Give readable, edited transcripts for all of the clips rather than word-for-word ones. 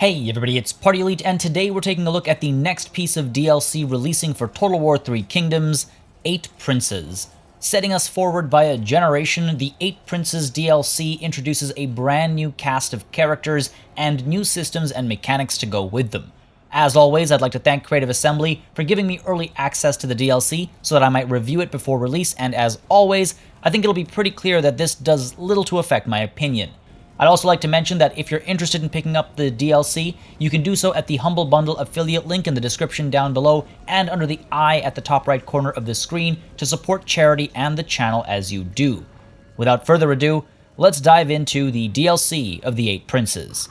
Hey everybody, it's Party Elite, and today we're taking a look at the next piece of DLC releasing for Total War 3 Kingdoms, 8 Princes. Setting us forward by a generation, the 8 Princes DLC introduces a brand new cast of characters and new systems and mechanics to go with them. As always, I'd like to thank Creative Assembly for giving me early access to the DLC so that I might review it before release, and as always, I think it'll be pretty clear that this does little to affect my opinion. I'd also like to mention that if you're interested in picking up the DLC, you can do so at the Humble Bundle affiliate link in the description down below and under the I at the top right corner of the screen to support charity and the channel as you do. Without further ado, let's dive into the DLC of the 8 Princes.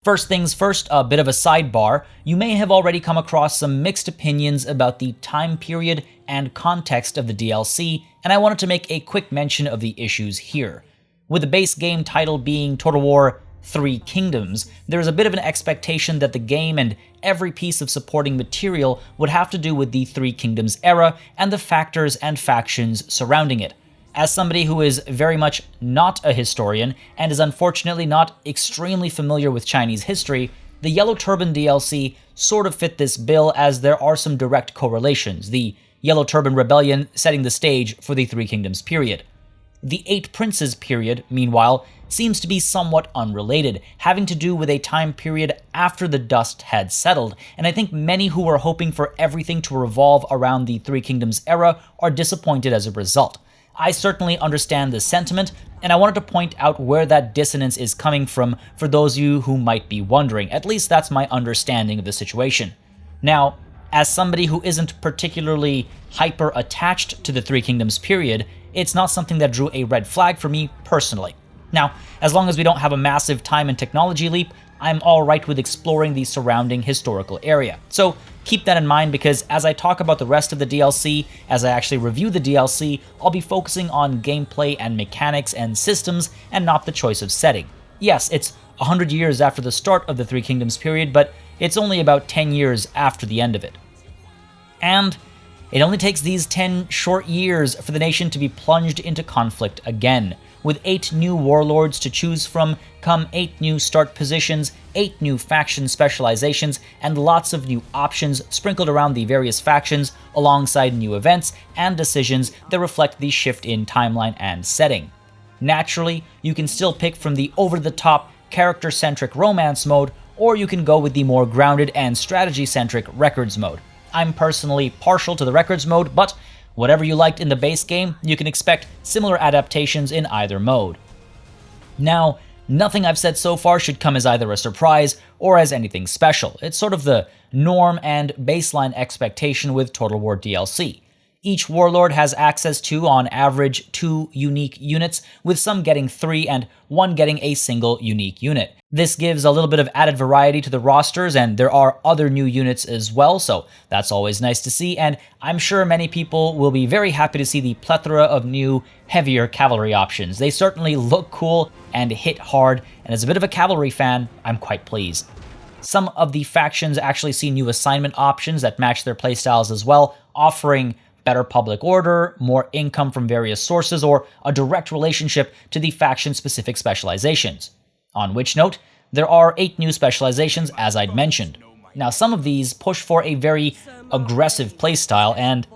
First things first, a bit of a sidebar. You may have already come across some mixed opinions about the time period and context of the DLC, and I wanted to make a quick mention of the issues here. With the base game title being Total War 3 Kingdoms, there is a bit of an expectation that the game and every piece of supporting material would have to do with the Three Kingdoms era and the factors and factions surrounding it. As somebody who is very much not a historian and is unfortunately not extremely familiar with Chinese history, the Yellow Turban DLC sort of fit this bill as there are some direct correlations, the Yellow Turban Rebellion setting the stage for the Three Kingdoms period. The 8 Princes period, meanwhile, seems to be somewhat unrelated, having to do with a time period after the dust had settled, and I think many who were hoping for everything to revolve around the Three Kingdoms era are disappointed as a result. I certainly understand the sentiment, and I wanted to point out where that dissonance is coming from for those of you who might be wondering. At least that's my understanding of the situation. Now, as somebody who isn't particularly hyper-attached to the Three Kingdoms period, it's not something that drew a red flag for me personally. Now, as long as we don't have a massive time and technology leap, I'm alright with exploring the surrounding historical area. So keep that in mind, because as I talk about the rest of the DLC, as I actually review the DLC, I'll be focusing on gameplay and mechanics and systems and not the choice of setting. Yes, it's 100 years after the start of the Three Kingdoms period, but it's only about 10 years after the end of it. And it only takes these 10 short years for the nation to be plunged into conflict again. With 8 new warlords to choose from, come 8 new start positions, 8 new faction specializations, and lots of new options sprinkled around the various factions, alongside new events and decisions that reflect the shift in timeline and setting. Naturally, you can still pick from the over-the-top, character-centric romance mode, or you can go with the more grounded and strategy-centric records mode. I'm personally partial to the records mode, but whatever you liked in the base game, you can expect similar adaptations in either mode. Now, nothing I've said so far should come as either a surprise or as anything special. It's sort of the norm and baseline expectation with Total War DLC. Each warlord has access to, on average, 2 unique units, with some getting 3 and 1 getting a single unique unit. This gives a little bit of added variety to the rosters, and there are other new units as well, so that's always nice to see, and I'm sure many people will be very happy to see the plethora of new, heavier cavalry options. They certainly look cool and hit hard, and as a bit of a cavalry fan, I'm quite pleased. Some of the factions actually see new assignment options that match their playstyles as well, offering better public order, more income from various sources, or a direct relationship to the faction-specific specializations. On which note, there are 8 new specializations, as I'd mentioned. Now, some of these push for a very aggressive playstyle, and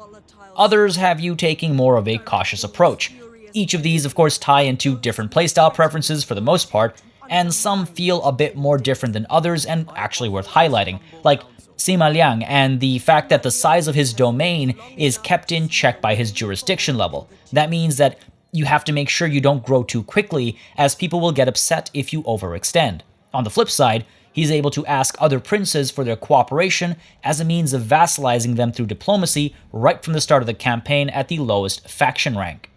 others have you taking more of a cautious approach. Each of these, of course, tie into different playstyle preferences for the most part, and some feel a bit more different than others and actually worth highlighting, like Sima Liang and the fact that the size of his domain is kept in check by his jurisdiction level. That means that you have to make sure you don't grow too quickly, as people will get upset if you overextend. On the flip side, he's able to ask other princes for their cooperation as a means of vassalizing them through diplomacy right from the start of the campaign at the lowest faction rank.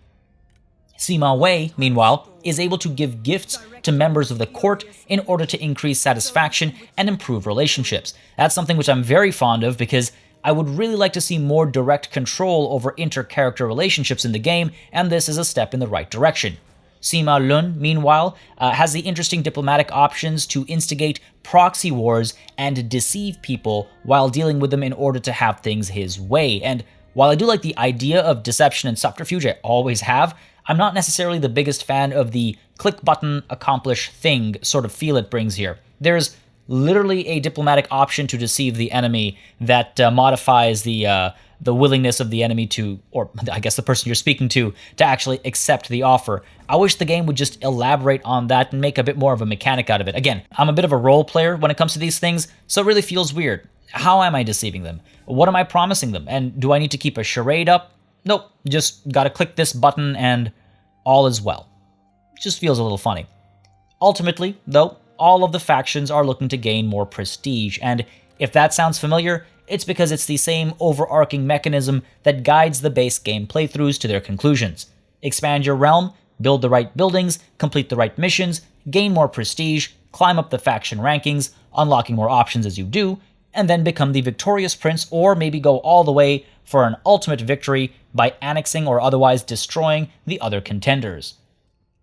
Sima Wei, meanwhile, is able to give gifts to members of the court in order to increase satisfaction and improve relationships. That's something which I'm very fond of, because I would really like to see more direct control over inter-character relationships in the game, and this is a step in the right direction. Sima Lun, meanwhile, has the interesting diplomatic options to instigate proxy wars and deceive people while dealing with them in order to have things his way. And while I do like the idea of deception and subterfuge, I always have, I'm not necessarily the biggest fan of the click button, accomplish thing sort of feel it brings here. There's literally a diplomatic option to deceive the enemy that modifies the willingness of the enemy to, or I guess the person you're speaking to actually accept the offer. I wish the game would just elaborate on that and make a bit more of a mechanic out of it. Again, I'm a bit of a role player when it comes to these things, so it really feels weird. How am I deceiving them? What am I promising them? And do I need to keep a charade up? Nope, just gotta click this button and all is well. Just feels a little funny. Ultimately, though, all of the factions are looking to gain more prestige, and if that sounds familiar, it's because it's the same overarching mechanism that guides the base game playthroughs to their conclusions. Expand your realm, build the right buildings, complete the right missions, gain more prestige, climb up the faction rankings, unlocking more options as you do, and then become the victorious prince, or maybe go all the way for an ultimate victory by annexing or otherwise destroying the other contenders.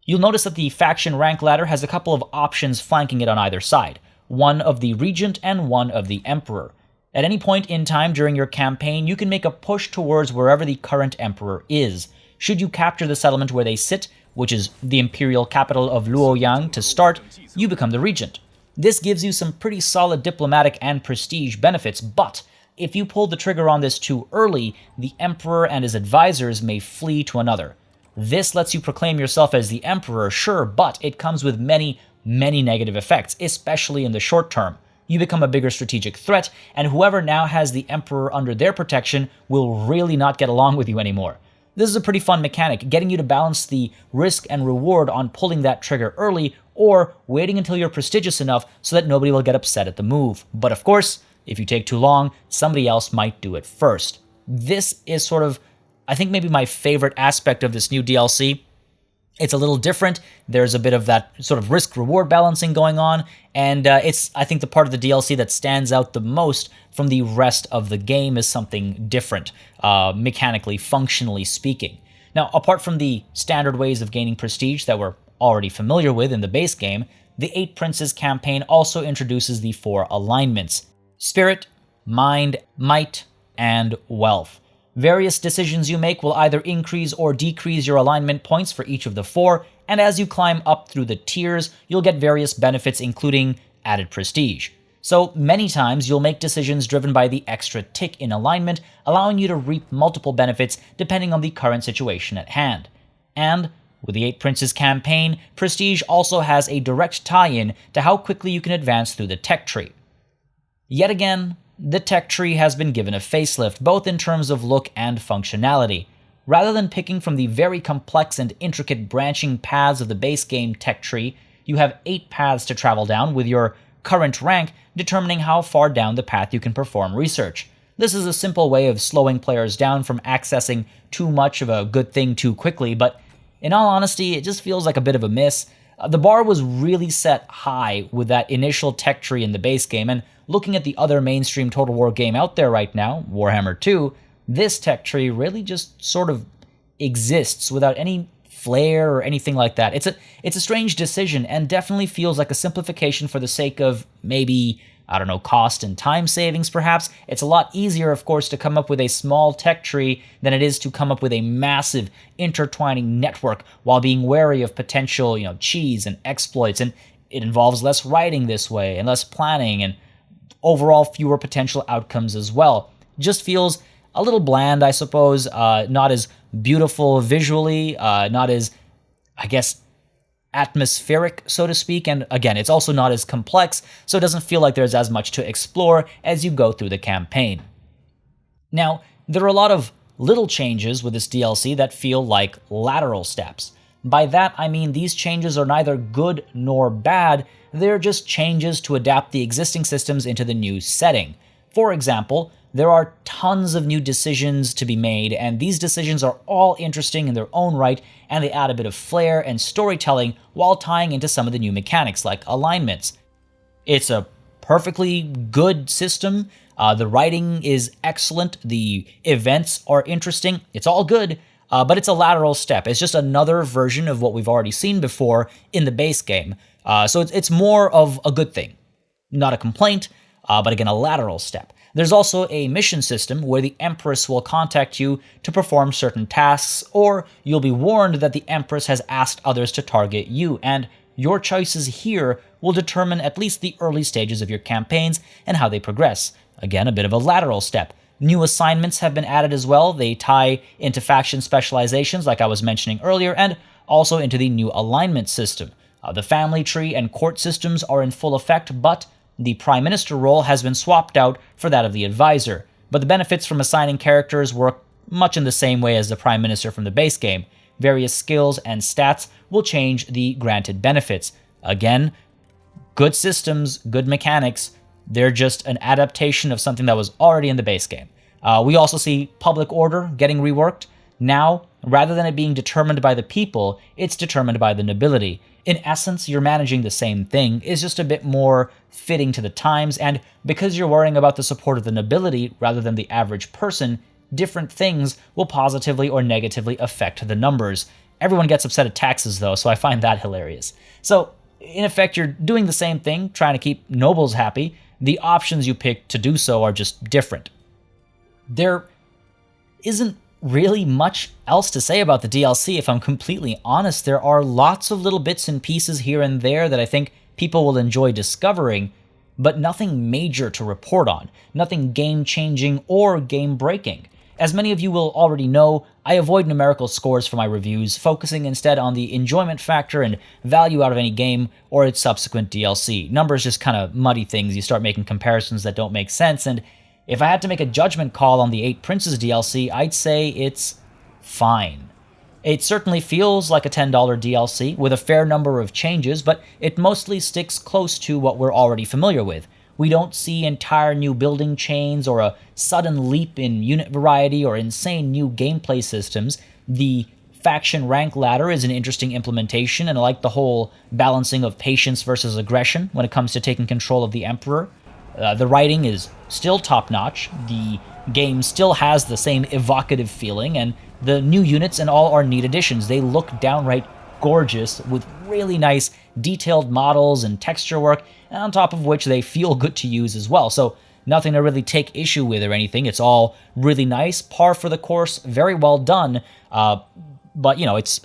You'll notice that the faction rank ladder has a couple of options flanking it on either side, one of the regent and one of the emperor. At any point in time during your campaign, you can make a push towards wherever the current emperor is. Should you capture the settlement where they sit, which is the imperial capital of Luoyang, to start, you become the regent. This gives you some pretty solid diplomatic and prestige benefits, but if you pull the trigger on this too early, the emperor and his advisors may flee to another. This lets you proclaim yourself as the emperor, sure, but it comes with many negative effects, especially in the short term. You become a bigger strategic threat, and whoever now has the emperor under their protection will really not get along with you anymore. This is a pretty fun mechanic, getting you to balance the risk and reward on pulling that trigger early, or waiting until you're prestigious enough so that nobody will get upset at the move. But of course, if you take too long, somebody else might do it first. This is sort of, I think, maybe my favorite aspect of this new DLC. It's a little different. There's a bit of that sort of risk-reward balancing going on, and it's, I think, the part of the DLC that stands out the most from the rest of the game is something different, mechanically, functionally speaking. Now, apart from the standard ways of gaining prestige that we're already familiar with in the base game, the Eight Princes campaign also introduces the 4 alignments: Spirit, Mind, Might, and Wealth. Various decisions you make will either increase or decrease your alignment points for each of the 4, and as you climb up through the tiers, you'll get various benefits including added prestige. So many times you'll make decisions driven by the extra tick in alignment, allowing you to reap multiple benefits depending on the current situation at hand. And with the Eight Princes campaign, prestige also has a direct tie-in to how quickly you can advance through the tech tree. Yet again, the tech tree has been given a facelift, both in terms of look and functionality. Rather than picking from the very complex and intricate branching paths of the base game tech tree, you have 8 paths to travel down, with your current rank determining how far down the path you can perform research. This is a simple way of slowing players down from accessing too much of a good thing too quickly, but in all honesty, it just feels like a bit of a miss. The bar was really set high with that initial tech tree in the base game, and looking at the other mainstream Total War game out there right now, Warhammer 2, this tech tree really just sort of exists without any flair or anything like that. It's a strange decision, and definitely feels like a simplification for the sake of maybe, I don't know, cost and time savings perhaps. It's a lot easier, of course, to come up with a small tech tree than it is to come up with a massive intertwining network while being wary of potential, cheese and exploits, and it involves less writing this way and less planning and overall fewer potential outcomes as well. Just feels a little bland, I suppose, not as beautiful visually, not as, I guess, atmospheric, so to speak, and again, it's also not as complex, so it doesn't feel like there's as much to explore as you go through the campaign. Now, there are a lot of little changes with this DLC that feel like lateral steps. By that, I mean these changes are neither good nor bad, they're just changes to adapt the existing systems into the new setting. For example, there are tons of new decisions to be made, and these decisions are all interesting in their own right, and they add a bit of flair and storytelling while tying into some of the new mechanics like alignments. It's a perfectly good system, the writing is excellent, the events are interesting, it's all good, but it's a lateral step. It's just another version of what we've already seen before in the base game. So it's more of a good thing, not a complaint. but again, a lateral step. There's also a mission system where the Empress will contact you to perform certain tasks, or you'll be warned that the Empress has asked others to target you, and your choices here will determine at least the early stages of your campaigns and how they progress. Again, a bit of a lateral step. New assignments have been added as well. They tie into faction specializations like I was mentioning earlier, and also into the new alignment system. The family tree and court systems are in full effect, but the Prime Minister role has been swapped out for that of the advisor. But the benefits from assigning characters work much in the same way as the Prime Minister from the base game. Various skills and stats will change the granted benefits. Again, good systems, good mechanics. They're just an adaptation of something that was already in the base game. We also see public order getting reworked. Now, rather than it being determined by the people, it's determined by the nobility. In essence, you're managing the same thing, it's just a bit more fitting to the times, and because you're worrying about the support of the nobility rather than the average person, different things will positively or negatively affect the numbers. Everyone gets upset at taxes though, so I find that hilarious. So, in effect, you're doing the same thing, trying to keep nobles happy. The options you pick to do so are just different. There isn't really much else to say about the DLC, if I'm completely honest. There are lots of little bits and pieces here and there that I think people will enjoy discovering, but nothing major to report on, nothing game-changing or game-breaking. As many of you will already know, I avoid numerical scores for my reviews, focusing instead on the enjoyment factor and value out of any game or its subsequent DLC. Numbers just kind of muddy things. You start making comparisons that don't make sense, and if I had to make a judgment call on the 8 Princes DLC, I'd say it's fine. It certainly feels like a $10 DLC with a fair number of changes, but it mostly sticks close to what we're already familiar with. We don't see entire new building chains or a sudden leap in unit variety or insane new gameplay systems. The faction rank ladder is an interesting implementation, and I like the whole balancing of patience versus aggression when it comes to taking control of the Emperor. The writing is still top-notch, the game still has the same evocative feeling, and the new units and all are neat additions. They look downright gorgeous with really nice detailed models and texture work, and on top of which they feel good to use as well. So nothing to really take issue with or anything. It's all really nice, par for the course, very well done, but you know, it's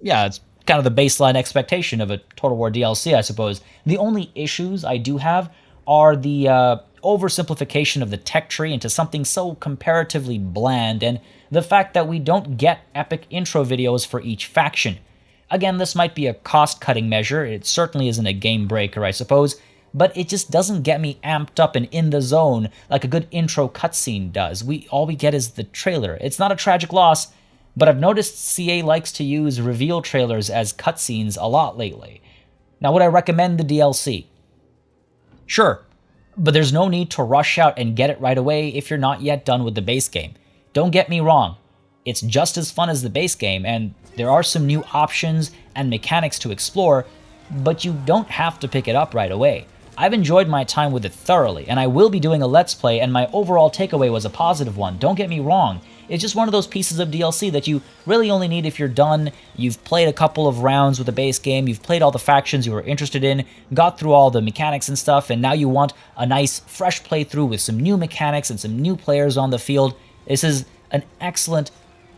kind of the baseline expectation of a Total War DLC, I suppose. The only issues I do have are the oversimplification of the tech tree into something so comparatively bland, and the fact that we don't get epic intro videos for each faction. Again, this might be a cost-cutting measure, it certainly isn't a game breaker, I suppose, but it just doesn't get me amped up and in the zone like a good intro cutscene does. All we get is the trailer. It's not a tragic loss, but I've noticed CA likes to use reveal trailers as cutscenes a lot lately. Now, would I recommend the DLC? Sure, but there's no need to rush out and get it right away if you're not yet done with the base game. Don't get me wrong, it's just as fun as the base game, and there are some new options and mechanics to explore, but you don't have to pick it up right away. I've enjoyed my time with it thoroughly, and I will be doing a Let's Play, and my overall takeaway was a positive one. Don't get me wrong, it's just one of those pieces of DLC that you really only need if you're done, you've played a couple of rounds with the base game, you've played all the factions you were interested in, got through all the mechanics and stuff, and now you want a nice, fresh playthrough with some new mechanics and some new players on the field. This is an excellent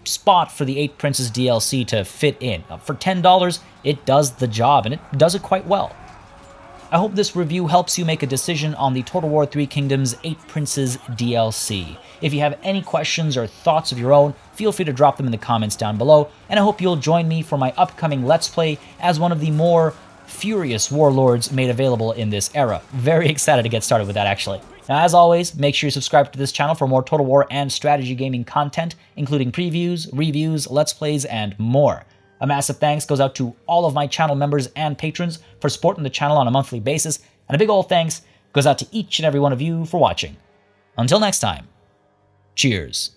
spot for the 8 Princes DLC to fit in. For $10, it does the job, and it does it quite well. I hope this review helps you make a decision on the Total War 3 Kingdoms 8 Princes DLC. If you have any questions or thoughts of your own, feel free to drop them in the comments down below, and I hope you'll join me for my upcoming Let's Play as one of the more furious warlords made available in this era. Very excited to get started with that, actually. Now, as always, make sure you subscribe to this channel for more Total War and strategy gaming content, including previews, reviews, Let's Plays, and more. A massive thanks goes out to all of my channel members and patrons for supporting the channel on a monthly basis, and a big ol' thanks goes out to each and every one of you for watching. Until next time, cheers.